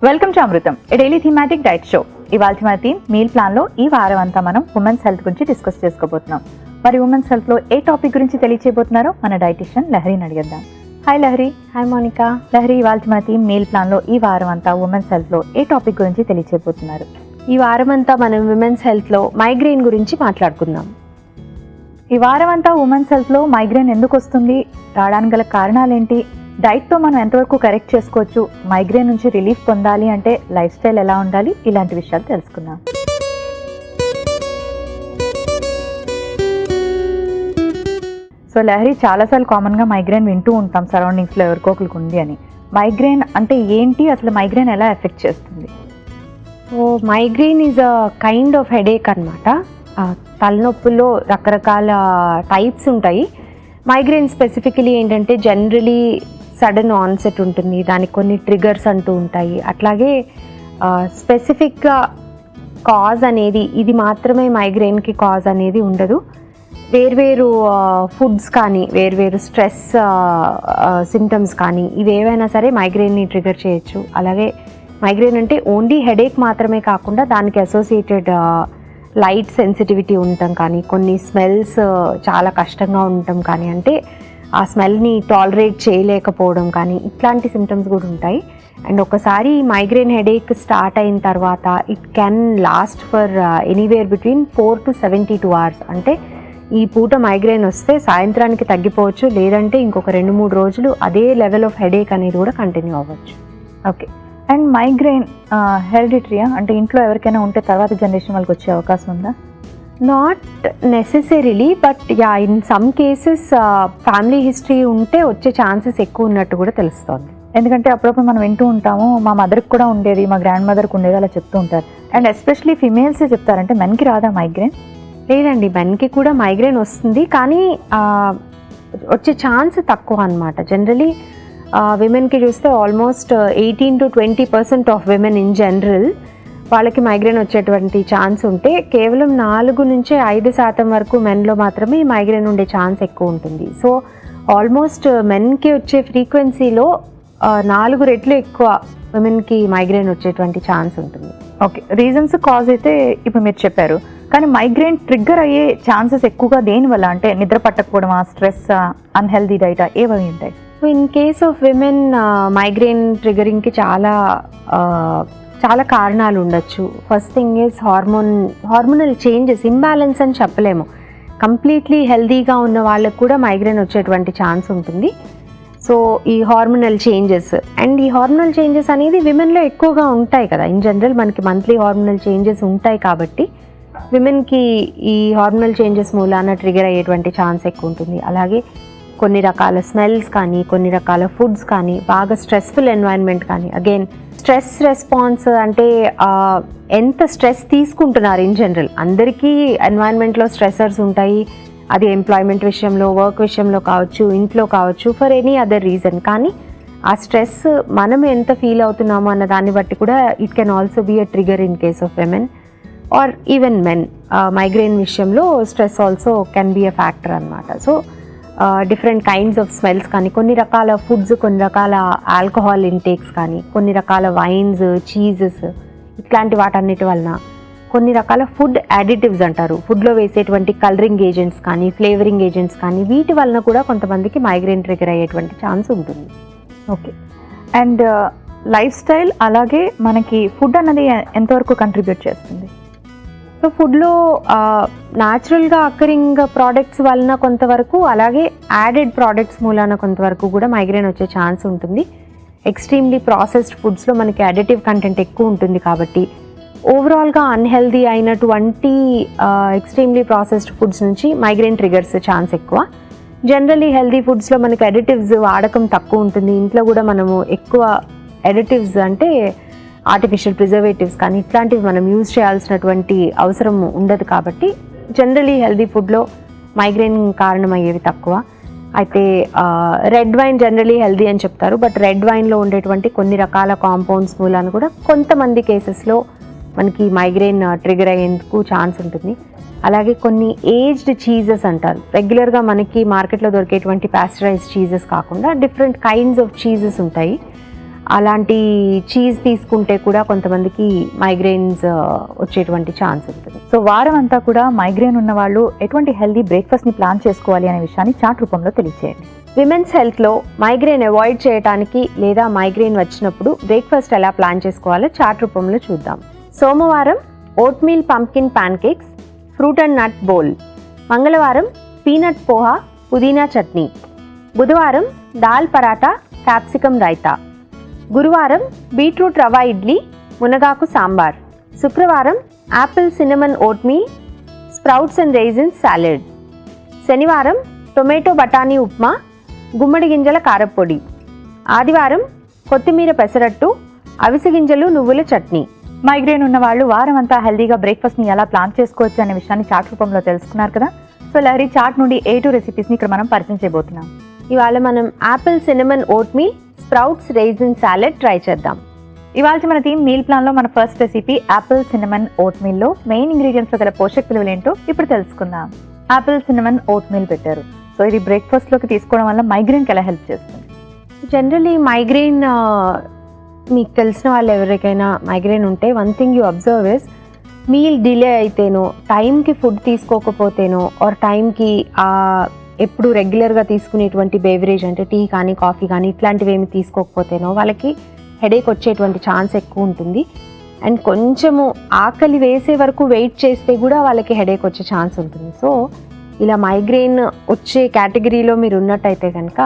Welcome to Amrutham, A daily thematic diet show. ఇవాళ మన theme meal plan లో ఈ వారం అంతా మనం ఉమెన్స్ హెల్త్ గురించి డిస్కస్ చేసుకోబోతున్నాం. మరి ఉమెన్స్ హెల్త్ లో ఏ టాపిక్ గురించి తెలియచేయబోతున్నారో మన డైటిషియన్ లహరిని అడిగేద్దాం. Hi Lahari. Hi Monica. Lahari, ఇవాళ మన థీమ్ మీల్ ప్లాన్ లో ఈ వారం అంతా ఉమెన్స్ హెల్త్ లో ఏ టాపిక్ గురించి తెలియచేయబోతున్నారు? ఈ వారం అంతా మనం విమెన్స్ హెల్త్ లో మైగ్రేన్ గురించి మాట్లాడుకుందాం. ఈ వారం అంతా ఉమెన్స్ హెల్త్ లో మైగ్రేన్ ఎందుకు వస్తుంది, రావడానికి గల కారణాలు ఏంటి, డైట్తో మనం ఎంతవరకు కరెక్ట్ చేసుకోవచ్చు, మైగ్రేన్ నుంచి రిలీఫ్ పొందాలి అంటే లైఫ్ స్టైల్ ఎలా ఉండాలి, ఇలాంటి విషయాలు తెలుసుకుందాం. సో లహరి, చాలాసార్లు కామన్గా మైగ్రేన్ వింటూ ఉంటాం సరౌండింగ్స్లో ఎవరికో ఒకరికి ఉంది అని. మైగ్రేన్ అంటే ఏంటి, అసలు మైగ్రేన్ ఎలా ఎఫెక్ట్ చేస్తుంది? Migraine is a kind of headache అనమాట. తలనొప్పుల్లో రకరకాల టైప్స్ ఉంటాయి. మైగ్రేన్ స్పెసిఫికలీ ఏంటంటే జనరలీ సడన్ ఆన్సెట్ ఉంటుంది, దానికి కొన్ని ట్రిగర్స్ అంటూ ఉంటాయి. అట్లాగే స్పెసిఫిక్గా కాజ్ అనేది ఇది మాత్రమే మైగ్రేన్కి కాజ్ అనేది ఉండదు. వేర్వేరు ఫుడ్స్ కానీ వేర్వేరు స్ట్రెస్ సిమ్టమ్స్ కానీ ఇవేవైనా సరే మైగ్రేన్ని ట్రిగర్ చేయొచ్చు. అలాగే మైగ్రేన్ అంటే ఓన్లీ హెడేక్ మాత్రమే కాకుండా దానికి అసోసియేటెడ్ లైట్ సెన్సిటివిటీ ఉండటం కానీ, కొన్ని స్మెల్స్ చాలా కష్టంగా ఉండటం కానీ, అంటే ఆ స్మెల్ని టాలరేట్ చేయలేకపోవడం కానీ, ఇట్లాంటి సిమ్టమ్స్ కూడా ఉంటాయి. అండ్ ఒకసారి మైగ్రేన్ హెడేక్ స్టార్ట్ అయిన తర్వాత it can last for anywhere between 4 to 72 hours. అంటే ఈ పూట మైగ్రేన్ వస్తే సాయంత్రానికి తగ్గిపోవచ్చు, లేదంటే ఇంకొక 2-3 రోజులు అదే లెవెల్ ఆఫ్ హెడేక్ అనేది కూడా కంటిన్యూ అవ్వచ్చు. ఓకే. అండ్ మైగ్రేన్ హెరిడిటరీయా, అంటే ఇంట్లో ఎవరికైనా ఉంటే తర్వాత జనరేషన్ వాళ్ళకి వచ్చే అవకాశం ఉందా? Not necessarily, but yeah in some cases family history ఉంటే వచ్చే ఛాన్సెస్ ఎక్కువ ఉన్నట్టు కూడా తెలుస్తుంది. ఎందుకంటే అప్పుడప్పుడు మనం వింటూ ఉంటాము, మా మదర్కి కూడా ఉండేది, మా గ్రాండ్ మదర్కి ఉండేది అలా చెప్తూ ఉంటారు. అండ్ ఎస్పెషలీ ఫిమేల్సే చెప్తారంటే మెన్కి రాదా మైగ్రేన్? లేదండి, మెన్కి కూడా మైగ్రేన్ వస్తుంది, కానీ వచ్చే ఛాన్స్ తక్కువ అనమాట. జనరలీ విమెన్కి చూస్తే almost 18 to 20% of women in general వాళ్ళకి మైగ్రేన్ వచ్చేటువంటి ఛాన్స్ ఉంటే, కేవలం 4 నుంచి 5% వరకు మెన్లో మాత్రమే మైగ్రేన్ ఉండే ఛాన్స్ ఎక్కువ ఉంటుంది. సో ఆల్మోస్ట్ మెన్కి వచ్చే ఫ్రీక్వెన్సీలో 4 రెట్లు ఎక్కువ విమెన్కి మైగ్రేన్ వచ్చేటువంటి ఛాన్స్ ఉంటుంది. ఓకే, రీజన్స్ కాజ్ అయితే ఇప్పుడు మీరు చెప్పారు, కానీ మైగ్రేన్ ట్రిగ్గర్ అయ్యే ఛాన్సెస్ ఎక్కువగా దేనివల్ల, అంటే నిద్ర పట్టకపోవడమా, స్ట్రెస్, అన్హెల్దీ డైటా, ఏవి ఉంటాయి? So in case of women migraine ట్రిగరింగ్కి చాలా కారణాలు ఉండొచ్చు. First thing is hormonal changes, imbalance అని చెప్పలేము. కంప్లీట్లీ హెల్దీగా ఉన్న వాళ్ళకు కూడా మైగ్రేన్ వచ్చేటువంటి ఛాన్స్ ఉంటుంది. సో ఈ హార్మోనల్ చేంజెస్, అండ్ ఈ హార్మోనల్ చేంజెస్ అనేది విమెన్లో ఎక్కువగా ఉంటాయి కదా. ఇన్ జనరల్ మనకి మంత్లీ హార్మోనల్ చేంజెస్ ఉంటాయి కాబట్టి విమెన్కి ఈ హార్మోనల్ చేంజెస్ మూలాన ట్రిగర్ అయ్యేటువంటి ఛాన్స్ ఎక్కువ ఉంటుంది. అలాగే కొన్ని రకాల స్మెల్స్ కానీ, కొన్ని రకాల ఫుడ్స్ కానీ, బాగా స్ట్రెస్ఫుల్ ఎన్వైరన్మెంట్ కానీ, అగైన్ స్ట్రెస్ రెస్పాన్స్ అంటే ఎంత స్ట్రెస్ తీసుకుంటున్నారు. ఇన్ జనరల్ అందరికీ ఎన్వైరన్మెంట్లో స్ట్రెసర్స్ ఉంటాయి, అది ఎంప్లాయ్మెంట్ విషయంలో, వర్క్ విషయంలో కావచ్చు, ఇంట్లో కావచ్చు, ఫర్ ఎనీ అదర్ రీజన్. కానీ ఆ స్ట్రెస్ మనం ఎంత ఫీల్ అవుతున్నామో అన్న దాన్ని బట్టి కూడా it can also be a trigger in case of women or even men. Migraine విషయంలో stress also can be a factor అనమాట. So different kinds of smells కానీ, కొన్ని రకాల ఫుడ్స్, కొన్ని రకాల ఆల్కహాల్ ఇంటేక్స్ కానీ, కొన్ని రకాల వైన్స్, చీజెస్, ఇట్లాంటి వాటన్నిటి వలన, కొన్ని రకాల ఫుడ్ యాడిటివ్స్ అంటారు, ఫుడ్లో వేసేటువంటి కలరింగ్ ఏజెంట్స్ కానీ, ఫ్లేవరింగ్ ఏజెంట్స్ కానీ, వీటి వలన కూడా కొంతమందికి మైగ్రేన్ ట్రిగర్ అయ్యేటువంటి ఛాన్స్ ఉంటుంది. ఓకే. అండ్ లైఫ్ స్టైల్, అలాగే మనకి ఫుడ్ అన్నది ఎంతవరకు కంట్రిబ్యూట్ చేస్తుంది? సో ఫుడ్లో న్యాచురల్గా అక్కరింగ్ ప్రోడక్ట్స్ వలన కొంతవరకు, అలాగే యాడెడ్ ప్రోడక్ట్స్ మూలాన కొంతవరకు కూడా మైగ్రేన్ వచ్చే ఛాన్స్ ఉంటుంది. ఎక్స్ట్రీమ్లీ ప్రాసెస్డ్ ఫుడ్స్లో మనకి అడిటివ్ కంటెంట్ ఎక్కువ ఉంటుంది కాబట్టి ఓవరాల్గా అన్హెల్దీ అయినటువంటి ఎక్స్ట్రీమ్లీ ప్రాసెస్డ్ ఫుడ్స్ నుంచి మైగ్రేన్ ట్రిగర్స్ ఛాన్స్ ఎక్కువ. జనరలీ హెల్దీ ఫుడ్స్లో మనకి అడిటివ్స్ వాడకం తక్కువ ఉంటుంది. ఇంట్లో కూడా మనము ఎక్కువ అడిటివ్స్ అంటే ఆర్టిఫిషియల్ ప్రిజర్వేటివ్స్ కానీ ఇట్లాంటివి మనం యూజ్ చేయాల్సినటువంటి అవసరం ఉండదు కాబట్టి జనరలీ హెల్దీ ఫుడ్లో మైగ్రేన్ కారణమయ్యేవి తక్కువ. అయితే రెడ్ వైన్ జనరలీ హెల్దీ అని చెప్తారు, బట్ రెడ్ వైన్లో ఉండేటువంటి కొన్ని రకాల కాంపౌండ్స్ మూలాన కూడా కొంతమంది కేసెస్లో మనకి మైగ్రేన్ ట్రిగర్ అయ్యేందుకు ఛాన్స్ ఉంటుంది. అలాగే కొన్ని ఏజ్డ్ చీజెస్ అంటారు, రెగ్యులర్గా మనకి మార్కెట్లో దొరికేటువంటి పాస్చరైజ్డ్ చీజెస్ కాకుండా డిఫరెంట్ కైండ్స్ ఆఫ్ చీజెస్ ఉంటాయి. అలాంటి చీజ్ తీసుకుంటే కూడా కొంతమందికి మైగ్రెయిన్స్ వచ్చేటువంటి ఛాన్స్ ఉంటుంది. సో వారం అంతా కూడా మైగ్రేన్ ఉన్న వాళ్ళు ఎటువంటి హెల్దీ బ్రేక్ఫాస్ట్ని ప్లాన్ చేసుకోవాలి అనే విషయాన్ని చార్ట్ రూపంలో తెలియజేయండి. విమెన్స్ హెల్త్లో మైగ్రేన్ అవాయిడ్ చేయడానికి లేదా మైగ్రేన్ వచ్చినప్పుడు బ్రేక్ఫాస్ట్ ఎలా ప్లాన్ చేసుకోవాలో చార్ట్ రూపంలో చూద్దాం. సోమవారం oatmeal pumpkin pancakes, fruit and nut bowl. మంగళవారం పీనట్ పోహా, పుదీనా చట్నీ. బుధవారం దాల్ పరాటా, క్యాప్సికమ్ రైతా. గురువారం బీట్రూట్ రవా ఇడ్లీ, మునగాకు సాంబార్. శుక్రవారం Apple cinnamon oatmeal, sprouts and raisins salad. శనివారం టొమాటో బఠానీ ఉప్మా, గుమ్మడి గింజల కారప్పొడి. ఆదివారం కొత్తిమీర పెసరట్టు, అవిసె గింజలు నువ్వుల చట్నీ. మైగ్రేన్ ఉన్న వాళ్ళు వారం అంతా హెల్దీగా బ్రేక్ఫాస్ట్ని ఎలా ప్లాన్ చేసుకోవచ్చు అనే విషయాన్ని చార్ట్ రూపంలో తెలుసుకున్నారు కదా. సో లహరి చార్ట్ నుండి 8 రెసిపీస్ని ఇక్కడ మనం పరిచయం చేయబోతున్నాం. ఇవాళ మనం apple cinnamon oatmeal, sprouts raisin salad try చేద్దాం. ఇవాళ మన టీమ్ మీల్ ప్లాన్లో మన ఫస్ట్ రెసిపీ యాపిల్ సిన్నమన్ ఓట్మీల్లో మెయిన్ ఇంగ్రీడియంట్స్లో గల పోషక విలువలు ఏంటో ఇప్పుడు తెలుసుకుందాం. యాపిల్ సిన్నమన్ ఓట్మీల్ పెట్టారు. సో ఇది బ్రేక్ఫాస్ట్లోకి తీసుకోవడం వల్ల మైగ్రేన్కి ఎలా హెల్ప్ చేస్తుంది? జనరలీ మైగ్రేన్ మీకు తెలిసిన వాళ్ళు ఎవరికైనా మైగ్రేన్ ఉంటే one thing you observe is meal delay అయితేనో, టైంకి ఫుడ్ తీసుకోకపోతేనో, ఆర్ టైంకి ఎప్పుడు రెగ్యులర్గా తీసుకునేటువంటి బేవరేజ్ అంటే టీ కానీ కాఫీ కానీ ఇట్లాంటివి ఏమి తీసుకోకపోతేనో వాళ్ళకి హెడేక్ వచ్చేటువంటి ఛాన్స్ ఎక్కువ ఉంటుంది. అండ్ కొంచెము ఆకలి వేసే వరకు వెయిట్ చేస్తే కూడా వాళ్ళకి హెడేక్ వచ్చే ఛాన్స్ ఉంటుంది. సో ఇలా మైగ్రేన్ వచ్చే కేటగిరీలో మీరు ఉన్నట్టయితే కనుక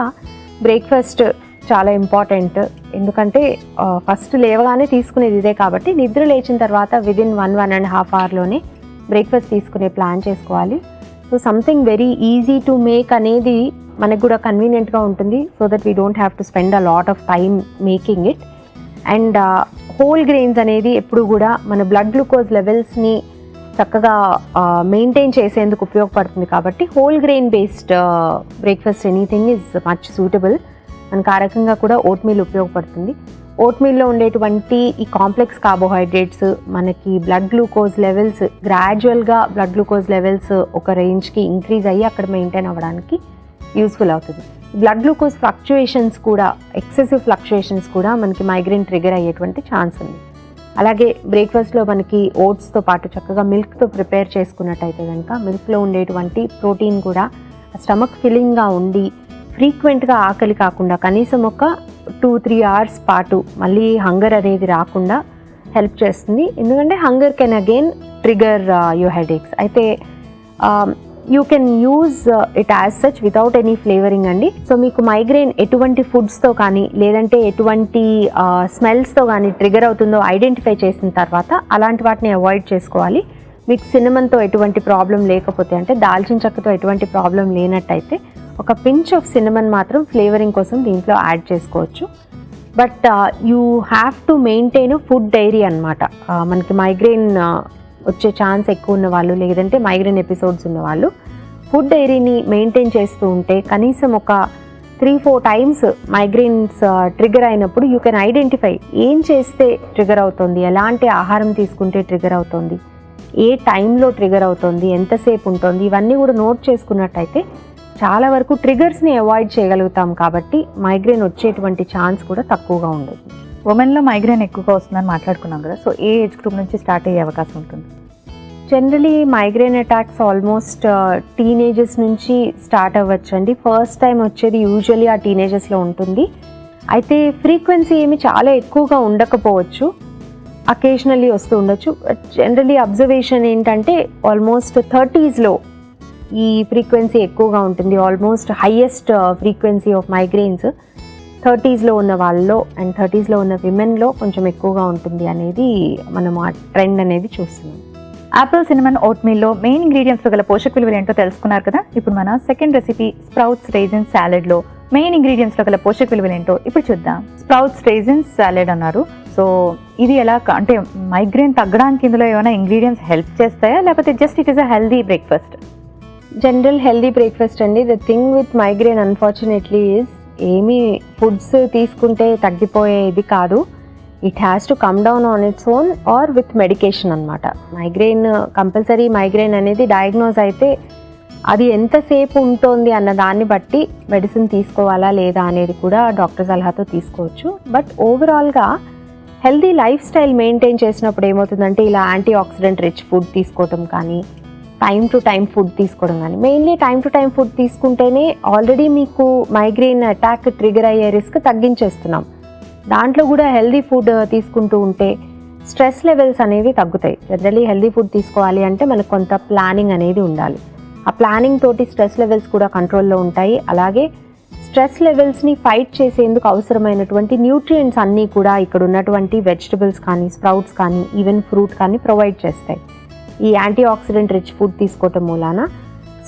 బ్రేక్ఫాస్ట్ చాలా ఇంపార్టెంట్. ఎందుకంటే ఫస్ట్ లేవగానే తీసుకునేది ఇదే కాబట్టి నిద్ర లేచిన తర్వాత విదిన్ 1.5 అవర్లోనే బ్రేక్ఫాస్ట్ తీసుకునే ప్లాన్ చేసుకోవాలి. So something very easy to make అనేది మనకు కూడా కన్వీనియంట్గా ఉంటుంది. So that we don't have to spend a lot of time making it. And whole grains అనేది ఎప్పుడు కూడా మన బ్లడ్ గ్లూకోజ్ లెవెల్స్ని చక్కగా మెయింటైన్ చేసేందుకు ఉపయోగపడుతుంది. కాబట్టి whole grain based breakfast anything is much suitable. మనకు ఆ రకంగా కూడా ఓట్మీల్ ఉపయోగపడుతుంది. ఓట్మీల్లో ఉండేటువంటి ఈ కాంప్లెక్స్ కార్బోహైడ్రేట్స్ మనకి బ్లడ్ గ్లూకోజ్ లెవెల్స్ గ్రాడ్యువల్గా బ్లడ్ గ్లూకోజ్ లెవెల్స్ ఒక రేంజ్కి ఇంక్రీజ్ అయ్యి అక్కడ మెయింటైన్ అవ్వడానికి యూస్ఫుల్ అవుతుంది. బ్లడ్ గ్లూకోజ్ ఫ్లక్చుయేషన్స్ కూడా, ఎక్సెసివ్ ఫ్లక్చుయేషన్స్ కూడా మనకి మైగ్రేన్ ట్రిగర్ అయ్యేటువంటి ఛాన్స్ ఉంది. అలాగే బ్రేక్ఫాస్ట్లో మనకి ఓట్స్తో పాటు చక్కగా మిల్క్తో ప్రిపేర్ చేసుకున్నట్టయితే కనుక మిల్క్లో ఉండేటువంటి ప్రోటీన్ కూడా స్టమక్ ఫిల్లింగ్గా ఉండి ఫ్రీక్వెంట్గా ఆకలి కాకుండా కనీసం ఒక 2-3 అవర్స్ పాటు మళ్ళీ హంగర్ అనేది రాకుండా హెల్ప్ చేస్తుంది. ఎందుకంటే hunger can again trigger your headaches. అయితే you can use it as such without any flavouring అండి. సో మీకు మైగ్రేన్ ఎటువంటి ఫుడ్స్తో కానీ లేదంటే ఎటువంటి స్మెల్స్తో కానీ ట్రిగర్ అవుతుందో ఐడెంటిఫై చేసిన తర్వాత అలాంటి వాటిని అవాయిడ్ చేసుకోవాలి. మీకు సిన్నమన్తో ఎటువంటి ప్రాబ్లం లేకపోతే, అంటే దాల్చిన చెక్కతో ఎటువంటి ప్రాబ్లం లేనట్టయితే ఒక పించ్ ఆఫ్ సిన్నమన్ మాత్రం ఫ్లేవరింగ్ కోసం దీంట్లో యాడ్ చేసుకోవచ్చు. But you have to maintain food diary అనమాట. మనకి మైగ్రేన్ వచ్చే ఛాన్స్ ఎక్కువ ఉన్న వాళ్ళు లేదంటే మైగ్రేన్ ఎపిసోడ్స్ ఉన్నవాళ్ళు ఫుడ్ డైరీని మెయింటైన్ చేస్తూ ఉంటే కనీసం ఒక 3-4 టైమ్స్ మైగ్రేన్స్ ట్రిగర్ అయినప్పుడు యూ కెన్ ఐడెంటిఫై ఏం చేస్తే ట్రిగర్ అవుతుంది, ఎలాంటి ఆహారం తీసుకుంటే ట్రిగర్ అవుతుంది, ఏ టైంలో ట్రిగర్ అవుతుంది, ఎంతసేపు ఉంటుంది, ఇవన్నీ కూడా నోట్ చేసుకున్నట్టయితే చాలా వరకు ట్రిగర్స్ని అవాయిడ్ చేయగలుగుతాం. కాబట్టి మైగ్రేన్ వచ్చేటువంటి ఛాన్స్ కూడా తక్కువగా ఉండదు. ఉమెన్లో మైగ్రేన్ ఎక్కువగా వస్తుందని మాట్లాడుకున్నాం కదా. సో ఏ ఏజ్ గ్రూప్ నుంచి స్టార్ట్ అయ్యే అవకాశం ఉంటుంది? జనరలీ మైగ్రేన్ అటాక్స్ ఆల్మోస్ట్ టీనేజెస్ నుంచి స్టార్ట్ అవ్వచ్చండి. ఫస్ట్ టైం వచ్చేది యూజువల్లీ ఆ టీనేజెస్లో ఉంటుంది. అయితే ఫ్రీక్వెన్సీ ఏమి చాలా ఎక్కువగా ఉండకపోవచ్చు, అకేషనల్లీ వస్తూ ఉండొచ్చు. జనరలీ అబ్జర్వేషన్ ఏంటంటే ఆల్మోస్ట్ 30sలో ఈ ఫ్రీక్వెన్సీ ఎక్కువగా ఉంటుంది. Almost highest frequency of migraines 30sలో ఉన్న వాళ్ళలో అండ్ 30sలో ఉన్న విమెన్లో కొంచెం ఎక్కువగా ఉంటుంది అనేది మనం ఆ ట్రెండ్ అనేది చూస్తున్నాం. యాపిల్ సిన్నమన్ ఓట్మీల్లో మెయిన్ ఇంగ్రీడియంట్స్లో గల పోషక విలువలు ఏంటో తెలుసుకున్నారు కదా. ఇప్పుడు మన సెకండ్ రెసిపీ స్ప్రౌట్స్ రైజిన్స్ సాలెడ్లో మెయిన్ ఇంగ్రీడియంట్స్లో గల పోషక విలువలు ఏంటో ఇప్పుడు చూద్దాం. స్ప్రౌట్స్ రైజిన్స్ సాలెడ్ అన్నారు. సో ఇది ఎలా అంటే మైగ్రేన్ తగ్గడానికి ఇందులో ఏమైనా ఇంగ్రీడియంట్స్ హెల్ప్ చేస్తాయా లేకపోతే just it is a healthy breakfast? General healthy breakfast అండి. The thing with migraine unfortunately is ఏమీ ఫుడ్స్ తీసుకుంటే తగ్గిపోయేది కాదు. It has to come down on its own or with medication అనమాట. మైగ్రేన్ కంపల్సరీ మైగ్రేన్ అనేది diagnose అయితే అది ఎంతసేపు ఉంటుంది అన్న దాన్ని బట్టి మెడిసిన్ తీసుకోవాలా లేదా అనేది కూడా డాక్టర్ సలహాతో తీసుకోవచ్చు. బట్ ఓవరాల్గా హెల్దీ లైఫ్ స్టైల్ మెయింటైన్ చేసినప్పుడు ఏమవుతుందంటే ఇలా యాంటీ ఆక్సిడెంట్ రిచ్ ఫుడ్ తీసుకోవటం కానీ, టైం టు టైం ఫుడ్ తీసుకోవడం కానీ, mainly time to time food తీసుకుంటేనే ఆల్రెడీ మీకు మైగ్రేన్ అటాక్ ట్రిగర్ అయ్యే రిస్క్ తగ్గించేస్తున్నాం. దాంట్లో కూడా హెల్దీ ఫుడ్ తీసుకుంటూ ఉంటే స్ట్రెస్ లెవెల్స్ అనేవి తగ్గుతాయి. జనరలీ హెల్దీ ఫుడ్ తీసుకోవాలి అంటే మనకు కొంత ప్లానింగ్ అనేది ఉండాలి. ఆ ప్లానింగ్ తోటి స్ట్రెస్ లెవెల్స్ కూడా కంట్రోల్లో ఉంటాయి. అలాగే స్ట్రెస్ లెవెల్స్ని ఫైట్ చేసేందుకు అవసరమైనటువంటి న్యూట్రియంట్స్ అన్నీ కూడా ఇక్కడ ఉన్నటువంటి వెజిటబుల్స్ కానీ, స్ప్రౌట్స్ కానీ, ఈవెన్ ఫ్రూట్ కానీ ప్రొవైడ్ చేస్తాయి. ఈ యాంటీ ఆక్సిడెంట్ రిచ్ ఫుడ్ తీసుకోవటం మూలాన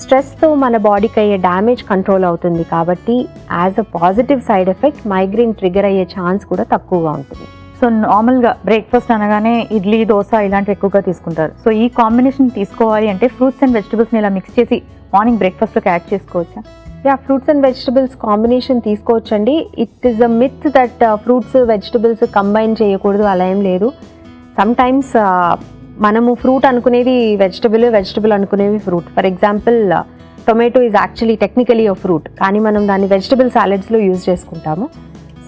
స్ట్రెస్తో మన బాడీకి అయ్యే డ్యామేజ్ కంట్రోల్ అవుతుంది. కాబట్టి as a positive side effect migraine trigger అయ్యే ఛాన్స్ కూడా తక్కువగా ఉంటుంది. సో నార్మల్గా బ్రేక్ఫాస్ట్ అనగానే ఇడ్లీ, దోశ ఇలాంటివి ఎక్కువగా తీసుకుంటారు. సో ఈ కాంబినేషన్ తీసుకోవాలి అంటే ఫ్రూట్స్ అండ్ వెజిటబుల్స్ని ఇలా మిక్స్ చేసి మార్నింగ్ బ్రేక్ఫాస్ట్లోకి యాడ్ చేసుకోవచ్చా? ఫ్రూట్స్ అండ్ వెజిటబుల్స్ కాంబినేషన్ తీసుకోవచ్చండి. It is a myth that fruits vegetables combine చేయకూడదు, అలా ఏం లేదు. సమ్టైమ్స్ మనము ఫ్రూట్ అనుకునేది వెజిటబుల్ అనుకునేవి fruit. For example tomato is actually technically a fruit, కానీ మనం దాన్ని వెజిటబుల్ సాలెడ్స్లో యూజ్ చేసుకుంటాము.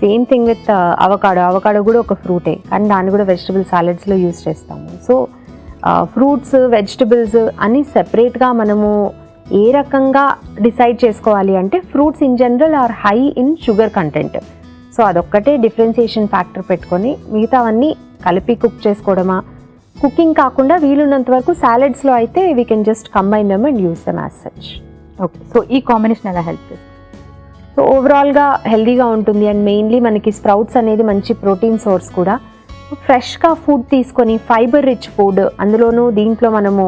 సేమ్ థింగ్ విత్ అవకాడో కూడా ఒక ఫ్రూటే, కానీ దాన్ని కూడా వెజిటబుల్ సాలెడ్స్లో యూజ్ చేస్తాము. సో ఫ్రూట్స్, వెజిటబుల్స్ అన్నీ సెపరేట్గా మనము ఏ రకంగా డిసైడ్ చేసుకోవాలి అంటే fruits in general are high in sugar content. So అదొక్కటే డిఫరెన్సియేషన్ ఫ్యాక్టర్ పెట్టుకొని మిగతావన్నీ కలిపి కుక్ చేసుకోవడమా, కుకింగ్ కాకుండా వీలున్నంత వరకు సాలెడ్స్లో అయితే we can just combine them and use them as such. Okay, so ఈ కాంబినేషన్ ఎలా హెల్ప్ చేస్తుంది? సో ఓవరాల్గా హెల్దీగా ఉంటుంది. అండ్ మెయిన్లీ మనకి స్ప్రౌట్స్ అనేది మంచి ప్రోటీన్ సోర్స్ కూడా. ఫ్రెష్గా ఫుడ్ తీసుకొని ఫైబర్ రిచ్ ఫుడ్, అందులోనూ దీంట్లో మనము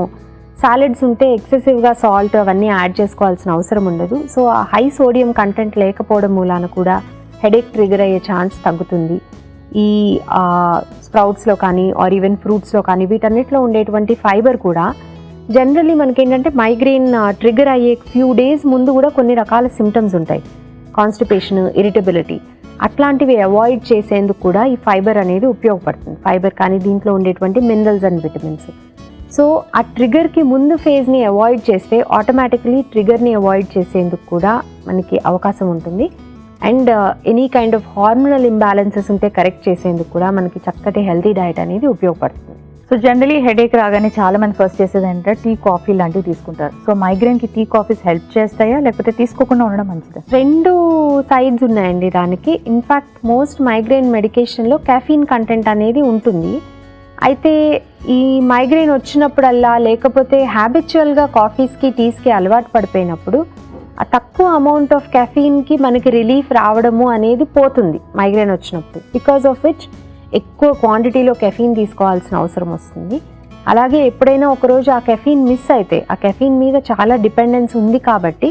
సాలెడ్స్ ఉంటే ఎక్సెసివ్గా సాల్ట్ అవన్నీ యాడ్ చేసుకోవాల్సిన అవసరం ఉండదు. సో ఆ హై సోడియం కంటెంట్ లేకపోవడం మూలాన కూడా హెడేక్ ట్రిగర్ అయ్యే ఛాన్స్ తగ్గుతుంది. ఈ స్ప్రౌట్స్లో కానీ ఆర్ ఈవెన్ ఫ్రూట్స్లో కానీ వీటన్నిటిలో ఉండేటువంటి ఫైబర్ కూడా జనరల్లీ మనకి ఏంటంటే మైగ్రేన్ ట్రిగర్ అయ్యే ఫ్యూ డేస్ ముందు కూడా కొన్ని రకాల సిమ్టమ్స్ ఉంటాయి. కాన్స్టిపేషన్, ఇరిటబిలిటీ, అట్లాంటివి అవాయిడ్ చేసేందుకు కూడా ఈ ఫైబర్ అనేది ఉపయోగపడుతుంది. ఫైబర్ కానీ దీంట్లో ఉండేటువంటి మినరల్స్ అండ్ విటమిన్స్. సో ఆ ట్రిగర్కి ముందు ఫేజ్ని అవాయిడ్ చేస్తే ఆటోమేటిక్లీ ట్రిగర్ని అవాయిడ్ చేసేందుకు కూడా మనకి అవకాశం ఉంటుంది. And any kind of hormonal imbalances ఉంటే కరెక్ట్ చేసేందుకు కూడా మనకి చక్కటి హెల్తీ డైట్ అనేది ఉపయోగపడుతుంది. సో జనరలీ హెడేక్ రాగానే చాలా మంది ఫస్ట్ చేసేది ఏంటంటే టీ, కాఫీ లాంటివి తీసుకుంటారు. సో మైగ్రేన్కి టీ, కాఫీస్ హెల్ప్ చేస్తాయా లేకపోతే తీసుకోకుండా ఉండడం మంచిదా? రెండు సైడ్స్ ఉన్నాయండి దానికి. ఇన్ఫ్యాక్ట్ మోస్ట్ మైగ్రేన్ మెడికేషన్లో కెఫీన్ కంటెంట్ అనేది ఉంటుంది. అయితే ఈ మైగ్రేన్ వచ్చినప్పుడల్లా లేకపోతే హ్యాబిచువల్గా కాఫీస్కి, టీస్కి అలవాటు పడిపోయినప్పుడు ఆ తక్కువ అమౌంట్ ఆఫ్ కెఫీన్కి మనకి రిలీఫ్ రావడము అనేది పోతుంది మైగ్రేన్ వచ్చినప్పుడు. బికాస్ ఆఫ్ విచ్ ఎక్కువ క్వాంటిటీలో కెఫీన్ తీసుకోవాల్సిన అవసరం వస్తుంది. అలాగే ఎప్పుడైనా ఒకరోజు ఆ కెఫీన్ మిస్ అయితే, ఆ కెఫీన్ మీద చాలా డిపెండెన్స్ ఉంది కాబట్టి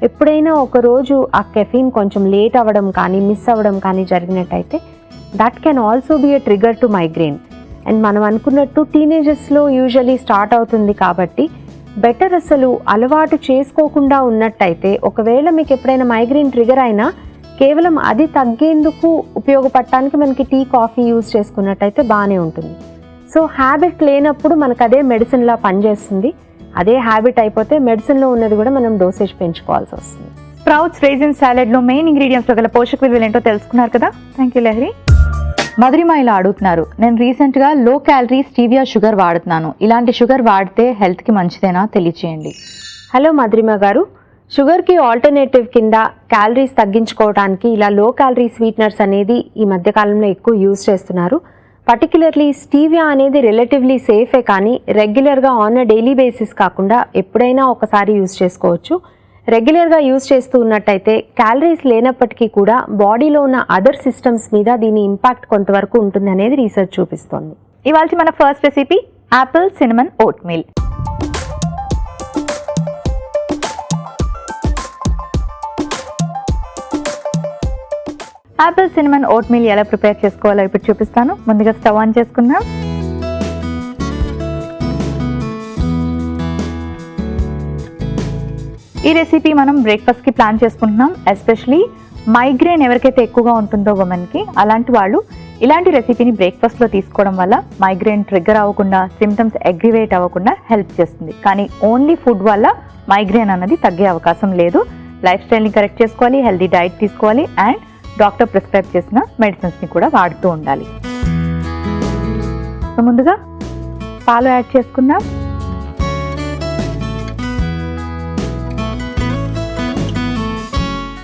ఎప్పుడైనా ఒకరోజు ఆ కెఫీన్ కొంచెం లేట్ అవ్వడం కానీ, మిస్ అవ్వడం కానీ జరిగినట్టయితే that can also be a trigger to migraine. And మనం అనుకున్నట్టు టీనేజర్స్లో యూజువలీ స్టార్ట్ అవుతుంది కాబట్టి బెటర్ అసలు అలవాటు చేసుకోకుండా ఉన్నట్టయితే, ఒకవేళ మీకు ఎప్పుడైనా మైగ్రేన్ ట్రిగర్ అయినా కేవలం అది తగ్గేందుకు ఉపయోగపడటానికి మనకి టీ, కాఫీ యూజ్ చేసుకున్నట్టయితే బాగానే ఉంటుంది. సో హ్యాబిట్ లేనప్పుడు మనకు అదే మెడిసిన్లా పనిచేస్తుంది. అదే హ్యాబిట్ అయిపోతే మెడిసిన్లో ఉన్నది కూడా మనం డోసేజ్ పెంచుకోవాల్సి వస్తుంది. స్ప్రౌట్స్, రైజిన్ సాలెడ్లో మెయిన్ ఇంగ్రీడియంట్స్లో గల పోషక విలువలు ఏంటో తెలుసుకున్నారు కదా. Thank you Lahari. మధురిమ ఇలా అడుగుతున్నారు, నేను రీసెంట్గా లో క్యాలరీ స్టీవియా షుగర్ వాడుతున్నాను, ఇలాంటి షుగర్ వాడితే హెల్త్కి మంచిదేనా తెలియచేయండి. హలో మధురిమ గారు, షుగర్కి ఆల్టర్నేటివ్ కింద క్యాలరీస్ తగ్గించుకోవడానికి ఇలా లో క్యాలరీ స్వీట్నర్స్ అనేది ఈ మధ్యకాలంలో ఎక్కువ యూజ్ చేస్తున్నారు. పర్టికులర్లీ స్టీవియా అనేది రిలేటివ్లీ సేఫే, కానీ రెగ్యులర్గా ఆన్ అ డైలీ బేసిస్ కాకుండా ఎప్పుడైనా ఒకసారి యూజ్ చేసుకోవచ్చు. రెగ్యులర్గా యూజ్ చేస్తూ ఉన్నట్టయితే క్యాలరీస్ లేనప్పటికీ కూడా బాడీలో ఉన్న అదర్ సిస్టమ్స్ మీద దీని ఇంపాక్ట్ కొంతవరకు ఉంటుంది అనేది రీసెర్చ్ చూపిస్తోంది. ఇవాళ మన first recipe Apple cinnamon vote meal. Apple cinnamon vote meal ఎలా ప్రిపేర్ చేసుకోవాలో ఇప్పుడు చూపిస్తాను. ముందుగా స్టవ్ ఆన్ చేసుకుందాం. ఈ రెసిపీ మనం బ్రేక్ఫాస్ట్కి ప్లాన్ చేసుకుంటున్నాం. ఎస్పెషలీ మైగ్రేన్ ఎవరికైతే ఎక్కువగా ఉంటుందో ఉమెన్కి, అలాంటి వాళ్ళు ఇలాంటి రెసిపీని బ్రేక్ఫాస్ట్లో తీసుకోవడం వల్ల మైగ్రేన్ ట్రిగ్గర్ అవ్వకుండా, సిమ్టమ్స్ అగ్రివేట్ అవ్వకుండా హెల్ప్ చేస్తుంది. కానీ ఓన్లీ ఫుడ్ వల్ల మైగ్రేన్ అన్నది తగ్గే అవకాశం లేదు. లైఫ్ స్టైల్ని కరెక్ట్ చేసుకోవాలి, హెల్దీ డైట్ తీసుకోవాలి అండ్ డాక్టర్ ప్రిస్క్రైబ్ చేసిన మెడిసిన్స్ని కూడా వాడుతూ ఉండాలి. సో ముందుగా పాలు యాడ్ చేసుకుందాం.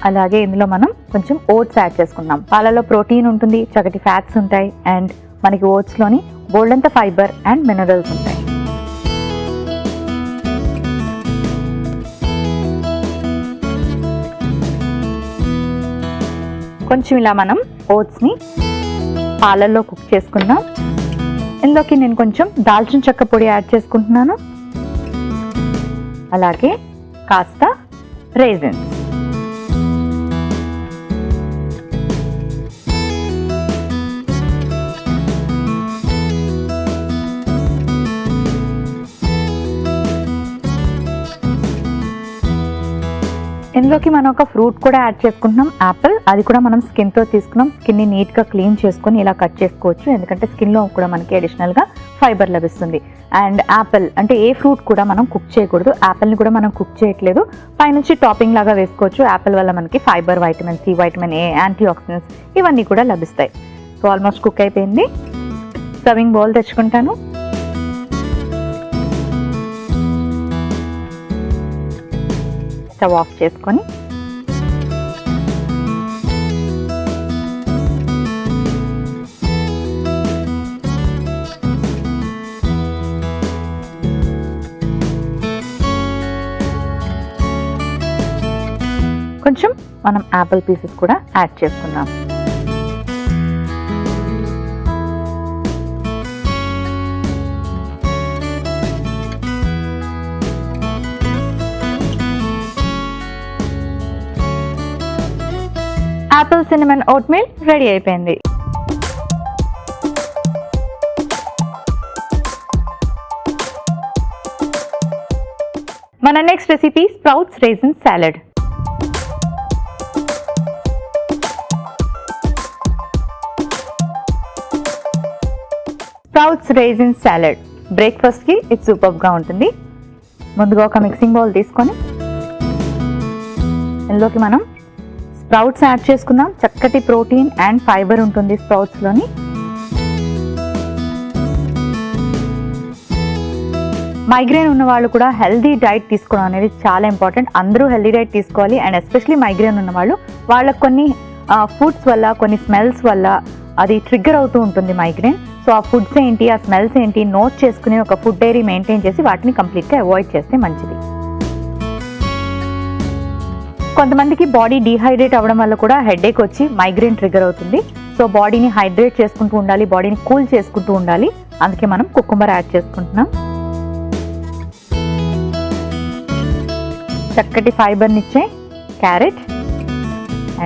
అలాగే ఇందులో మనం కొంచెం ఓట్స్ యాడ్ చేసుకుందాం. పాలలో ప్రోటీన్ ఉంటుంది, చక్కటి ఫ్యాట్స్ ఉంటాయి అండ్ మనకి ఓట్స్లోని బోల్డంత ఫైబర్ అండ్ మినరల్స్ ఉంటాయి. కొంచెం ఇలా మనం ఓట్స్ని పాలల్లో కుక్ చేసుకుందాం. ఇందులోకి నేను కొంచెం దాల్చిన చెక్క పొడి యాడ్ చేసుకుంటున్నాను. అలాగే కాస్త రైజిన్స్. ఇందులోకి మనం ఒక ఫ్రూట్ కూడా యాడ్ చేసుకుంటున్నాం, యాపిల్. అది కూడా మనం స్కిన్తో తీసుకున్నాం. స్కిన్ని నీట్గా క్లీన్ చేసుకొని ఇలా కట్ చేసుకోవచ్చు, ఎందుకంటే స్కిన్లో కూడా మనకి అడిషనల్గా ఫైబర్ లభిస్తుంది. అండ్ యాపిల్ అంటే ఏ ఫ్రూట్ కూడా మనం కుక్ చేయకూడదు. యాపిల్ని కూడా మనం కుక్ చేయట్లేదు, పైనుంచి టాపింగ్ లాగా వేసుకోవచ్చు. యాపిల్ వల్ల మనకి fibre, vitamin C, vitamin A, antioxidants ఇవన్నీ కూడా లభిస్తాయి. సో ఆల్మోస్ట్ కుక్ అయిపోయింది. సర్వింగ్ బౌల్ తెచ్చుకుంటాను. స్టవ్ ఆఫ్ చేసుకొని కొంచెం మనం యాపిల్ పీసెస్ కూడా యాడ్ చేసుకుందాం. Apple cinnamon oatmeal ready అయిపోయింది. మన next recipe sprouts raisin salad. Sprouts raisin salad బ్రేక్ఫాస్ట్కి ఇది సూపర్గా ఉంటుంది. ముందుగా ఒక మిక్సింగ్ బౌల్ తీసుకొని ఇందులోకి మనం స్ప్రౌట్స్ యాడ్ చేసుకుందాం. చక్కటి ప్రోటీన్ అండ్ ఫైబర్ ఉంటుంది స్ప్రౌట్స్లోని. మైగ్రేన్ ఉన్న వాళ్ళు కూడా హెల్దీ డైట్ తీసుకోవడం అనేది చాలా ఇంపార్టెంట్. అందరూ హెల్దీ డైట్ తీసుకోవాలి అండ్ ఎస్పెషలీ మైగ్రేన్ ఉన్న వాళ్ళు, వాళ్ళకి కొన్ని ఫుడ్స్ వల్ల, కొన్ని స్మెల్స్ వల్ల అది ట్రిగ్గర్ అవుతూ ఉంటుంది మైగ్రేన్. సో ఆ ఫుడ్స్ ఏంటి, ఆ స్మెల్స్ ఏంటి నోట్ చేసుకుని ఒక ఫుడ్ డైరీ మెయింటైన్ చేసి వాటిని కంప్లీట్గా అవాయిడ్ చేస్తే మంచిది. కొంతమందికి బాడీ డీహైడ్రేట్ అవ్వడం వల్ల కూడా హెడేక్ వచ్చి మైగ్రేన్ ట్రిగ్గర్ అవుతుంది. సో బాడీని హైడ్రేట్ చేసుకుంటూ ఉండాలి, బాడీని కూల్ చేసుకుంటూ ఉండాలి. అందుకే మనం కుకుంబర్ యాడ్ చేసుకుంటున్నాం. చక్కటి ఫైబర్నిచ్చే క్యారెట్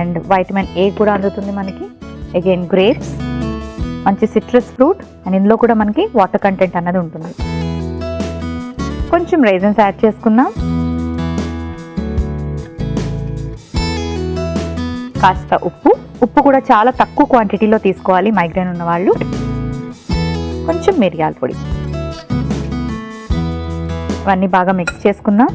అండ్ వైటమిన్ ఏ కూడా అందుతుంది మనకి. అగైన్ గ్రేప్స్, మంచి సిట్రస్ ఫ్రూట్ అండ్ ఇందులో కూడా మనకి వాటర్ కంటెంట్ అన్నది ఉంటుంది. కొంచెం రైజన్స్ యాడ్ చేసుకుందాం. కాస్త ఉప్పు కూడా చాలా తక్కువ క్వాంటిటీలో తీసుకోవాలి మైగ్రేన్ ఉన్న వాళ్ళు. కొంచెం మిరియాల పొడి. ఇవన్నీ బాగా మిక్స్ చేసుకుందాం.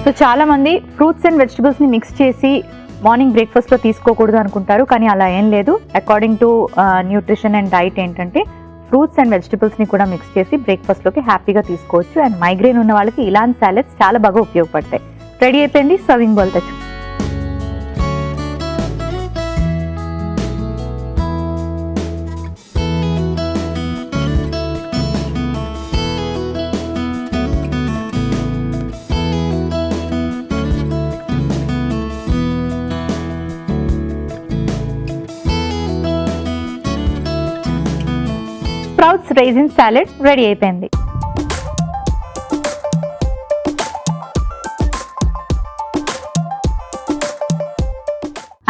సో చాలా మంది ఫ్రూట్స్ అండ్ వెజిటబుల్స్ని మిక్స్ చేసి మార్నింగ్ బ్రేక్ఫాస్ట్లో తీసుకోకూడదు అనుకుంటారు, కానీ అలా ఏం లేదు. According to nutrition and diet ఏంటంటే ఫ్రూట్స్ అండ్ వెజిటబుల్స్ని కూడా మిక్స్ చేసి బ్రేక్ఫాస్ట్లోకి హ్యాపీగా తీసుకోవచ్చు. అండ్ మైగ్రేన్ ఉన్న వాళ్ళకి ఇలాంటి సాలెడ్స్ చాలా బాగా ఉపయోగపడతాయి. రెడీ అయిపోయింది. సర్వింగ్ బౌల్ తెచ్చు. స్ప్రౌట్స్ రైజిన్ సాలెడ్ రెడీ అయిపోయింది.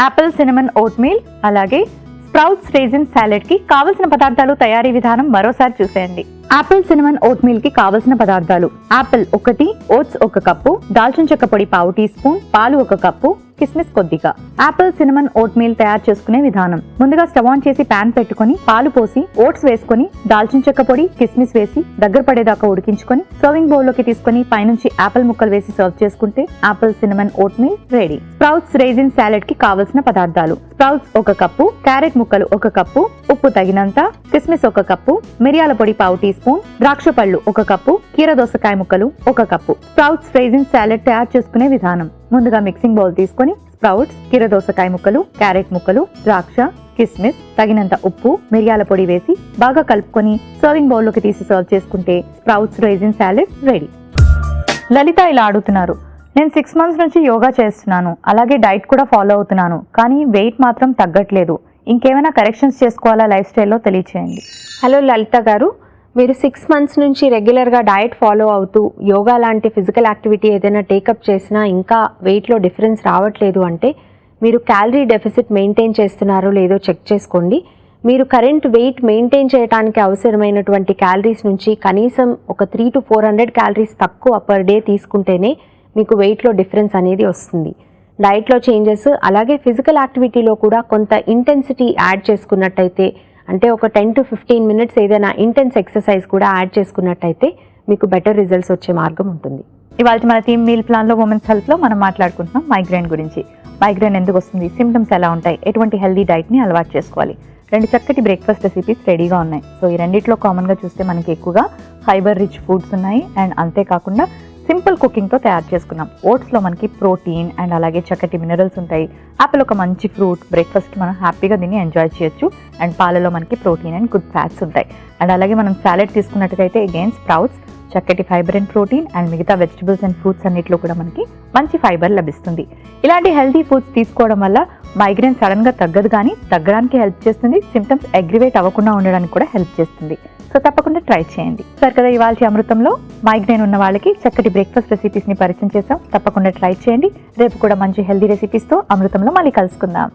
యాపిల్ సినమన్ ఓట్ మీల్ అలాగే స్ప్రౌట్స్ రైజిన్ సాలెడ్ కి కావలసిన పదార్థాలు, తయారీ విధానం మరోసారి చూసేయండి. యాపిల్ సినమన్ ఓట్ మీల్ కి కావలసిన పదార్థాలు: యాపిల్ 1, ఓట్స్ 1 కప్పు, దాల్చిన చెక్క పొడి 1/2 టీ స్పూన్, పాలు 1 కప్పు, కిస్మిస్ కొద్దిగా. యాపిల్ సినమన్ ఓట్ మీల్ తయారు చేసుకునే విధానం. ముందుగా స్టవ్ ఆన్ చేసి పాన్ పెట్టుకొని పాలు పోసి ఓట్స్ వేసుకొని దాల్చిన చెక్క పొడి, కిస్మిస్ వేసి దగ్గర పడేదాకా ఉడికించుకొని సర్వింగ్ బౌల్ లోకి తీసుకొని పైనుంచి యాపిల్ ముక్కలు వేసి సర్వ్ చేసుకుంటే Apple cinnamon vote meal ready. Sprouts raisin salad కి కావలసిన పదార్థాలు: స్ప్రౌట్స్ 1 కప్పు, క్యారెట్ ముక్కలు 1 కప్పు, ఉప్పు తగినంత, కిస్మిస్ 1 కప్పు, మిరియాల పొడి పావు టీ స్పూన్, ద్రాక్ష పళ్ళు 1 కప్పు, కీర దోసకాయ ముక్కలు 1 కప్పు. స్ప్రౌట్స్ రైజిన్ సాలెడ్ తయారు చేసుకునే విధానం. ముందుగా మిక్సింగ్ బౌల్ తీసుకొని స్ప్రౌట్స్, కీర దోసకాయ ముక్కలు, క్యారెట్ ముక్కలు, ద్రాక్ష, కిస్మిస్, తగినంత ఉప్పు, మిరియాల పొడి వేసి బాగా కలుపుకొని సర్వింగ్ బౌల్ లోకి తీసి సర్వ్ చేసుకుంటే స్ప్రౌట్స్ రైజిన్ సాలెడ్ రెడీ. లలిత ఇలా అడుగుతున్నారు: నేను 6 months నుంచి యోగా చేస్తున్నాను, అలాగే డైట్ కూడా ఫాలో అవుతున్నాను, కానీ వెయిట్ మాత్రం తగ్గట్లేదు. ఇంకేమైనా కరెక్షన్స్ చేసుకోవాలా లైఫ్ స్టైల్లో తెలియచేయండి. హలో లలిత గారు, మీరు 6 months నుంచి రెగ్యులర్గా డయట్ ఫాలో అవుతూ యోగా లాంటి ఫిజికల్ యాక్టివిటీ ఏదైనా టేకప్ చేసినా ఇంకా వెయిట్లో డిఫరెన్స్ రావట్లేదు అంటే మీరు క్యాలరీ డెఫిసిట్ మెయింటైన్ చేస్తున్నారో లేదో చెక్ చేసుకోండి. మీరు కరెంట్ వెయిట్ మెయింటైన్ చేయడానికి అవసరమైనటువంటి క్యాలరీస్ నుంచి కనీసం ఒక 300 to 400 క్యాలరీస్ తక్కువ పర్ డే తీసుకుంటేనే మీకు వెయిట్లో డిఫరెన్స్ అనేది వస్తుంది. డైట్లో చేంజెస్, అలాగే ఫిజికల్ యాక్టివిటీలో కూడా కొంత ఇంటెన్సిటీ యాడ్ చేసుకున్నట్టయితే, అంటే ఒక 10 to 15 minutes ఏదైనా ఇంటెన్స్ ఎక్సర్సైజ్ కూడా యాడ్ చేసుకున్నట్టయితే మీకు బెటర్ రిజల్ట్స్ వచ్చే మార్గం ఉంటుంది. ఇవాళ మన థీమ్ మీల్ ప్లాన్లో ఉమెన్స్ హెల్త్లో మనం మాట్లాడుకుంటున్నాం మైగ్రేన్ గురించి. మైగ్రేన్ ఎందుకు వస్తుంది, సిమ్టమ్స్ ఎలా ఉంటాయి, ఎటువంటి హెల్దీ డైట్ని అలవాటు చేసుకోవాలి. 2 చక్కటి బ్రేక్ఫాస్ట్ రెసిపీస్ రెడీగా ఉన్నాయి. సో ఈ రెండిట్లో కామన్గా చూస్తే మనకి ఎక్కువగా ఫైబర్ రిచ్ ఫుడ్స్ ఉన్నాయి, అండ్ అంతేకాకుండా సింపుల్ కుకింగ్తో తయారు చేసుకున్నాం. ఓట్స్లో మనకి ప్రోటీన్ అండ్ అలాగే చక్కటి మినరల్స్ ఉంటాయి. యాపిల్ ఒక మంచి ఫ్రూట్, బ్రేక్ఫాస్ట్కి మనం హ్యాపీగా దీన్ని ఎంజాయ్ చేయొచ్చు. అండ్ పాలలో మనకి ప్రోటీన్ అండ్ గుడ్ ఫ్యాట్స్ ఉంటాయి. అండ్ అలాగే మనం సాలెడ్ తీసుకున్నట్టుగైతే అగైన్ స్ప్రౌట్స్, చక్కటి ఫైబర్ అండ్ ప్రోటీన్, అండ్ మిగతా వెజిటబుల్స్ అండ్ ఫ్రూట్స్ అన్నిట్లో కూడా మనకి మంచి ఫైబర్ లభిస్తుంది. ఇలాంటి హెల్తీ ఫుడ్స్ తీసుకోవడం వల్ల మైగ్రేన్ సడన్గా తగ్గదు, కానీ తగ్గడానికి హెల్ప్ చేస్తుంది. సిమ్టమ్స్ అగ్రివేట్ అవ్వకుండా ఉండడానికి కూడా హెల్ప్ చేస్తుంది. సో తప్పకుండా ట్రై చేయండి. సరే కదా, ఇవాళ అమృతంలో మైగ్రేన్ ఉన్న వాళ్ళకి చక్కటి బ్రేక్ఫాస్ట్ రెసిపీస్ని పరిచయం చేసాం. తప్పకుండా ట్రై చేయండి. రేపు కూడా మంచి హెల్దీ రెసిపీస్తో అమృతంలో మళ్ళీ కలుసుకుందాం.